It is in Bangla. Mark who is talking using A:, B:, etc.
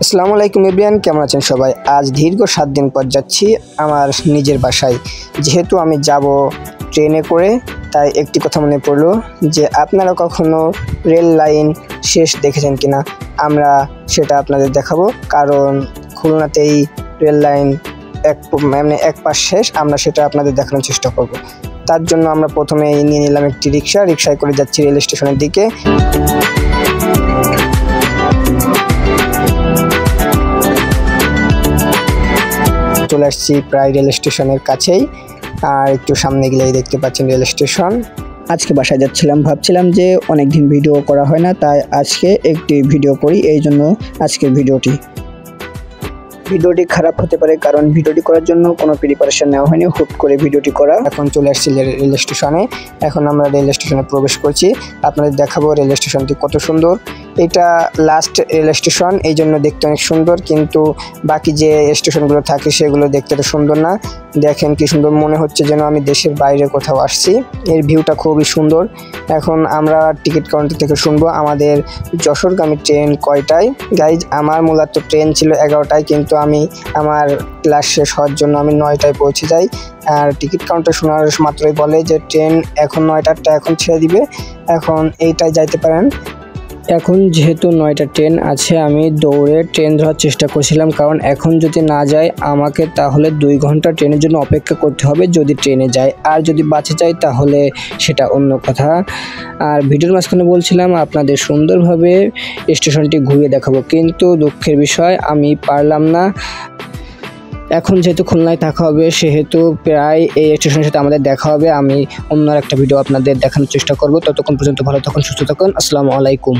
A: আসসালামু আলাইকুম এভরিওয়ান, কেমন আছেন সবাই? আজ দীর্ঘ 7 দিন পর যাচ্ছি আমার নিজের বাসায়। যেহেতু আমি যাব ট্রেনে করে, তাই একটি কথা মনে পড়লো যে আপনারা কখনো রেল লাইন শেষ দেখেছেন কিনা। আমরা সেটা আপনাদের দেখাবো, কারণ খুলনাতেই রেল লাইন এক পাশ শেষ। আমরা সেটা আপনাদের দেখানোর চেষ্টা করব। তার জন্য আমরা প্রথমে নিয়ে নিলাম একটি রিক্সায় করে যাচ্ছি রেল স্টেশনের দিকে। চলে আসছি প্রায় রেল স্টেশনের কাছেই, আর একটু সামনে গেলেই দেখতে পাচ্ছেন রেল স্টেশন। আজকে বাসায় যাচ্ছিলাম, ভাবছিলাম যে অনেকদিন ভিডিও করা হয় না, তাই আজকে একটি ভিডিও করি, এই জন্য আজকের ভিডিওটি খারাপ হতে পারে, কারণ ভিডিওটি করার জন্য কোনো প্রিপারেশন নেওয়া হয়নি, হুট করে ভিডিওটি করা। এখন চলে আসছি রেল স্টেশনে। এখন আমরা রেল স্টেশনে প্রবেশ করছি, আপনাদের দেখাবো রেল স্টেশনটি কত সুন্দর। এটা লাস্ট রেল স্টেশন, এই জন্য দেখতে অনেক সুন্দর, কিন্তু বাকি যে স্টেশনগুলো থাকে সেগুলো দেখতে তো সুন্দর না। দেখেন কি সুন্দর, মনে হচ্ছে যেন আমি দেশের বাইরে কোথাও আসছি। এর ভিউটা খুবই সুন্দর। এখন আমরা টিকিট কাউন্টার থেকে শুনবো আমাদের যশোরগামী ট্রেন কয়টায়। গাইজ, আমার মূলত ট্রেন ছিল 11টায়, কিন্তু আমি আমার ক্লাস শেষ হওয়ার জন্য আমি 9টায় পৌঁছে যাই। আর টিকিট কাউন্টার শোনার মাত্রই বলে যে ট্রেন এখন 9টারটা এখন ছেড়ে দিবে, এখন এইটায় যাইতে পারেন। এখন যেহেতু 9টা ট্রেন আছে, আমি দৌড়ে ট্রেন ধরার চেষ্টা করছিলাম, কারণ এখন যদি না যায় আমাকে তাহলে 2 ঘন্টা ট্রেনের জন্য অপেক্ষা করতে হবে যদি ট্রেনে যায়। আর যদি বাসে যাই তাহলে সেটা অন্য কথা। আর ভিডিওর মাঝখানে বলছিলাম আপনাদের সুন্দরভাবে স্টেশনটি ঘুরিয়ে দেখাবো, কিন্তু দুঃখের বিষয় আমি পারলাম না। এখন যেহেতু খুলনায় থাকা হবে, সেহেতু প্রায় এই স্টেশনের সাথে আমাদের দেখা হবে। আমি অন্য একটা ভিডিও আপনাদের দেখানোর চেষ্টা করব। ততক্ষণ পর্যন্ত ভালো থাকুন, সুস্থ থাকুন। আসসালামু আলাইকুম।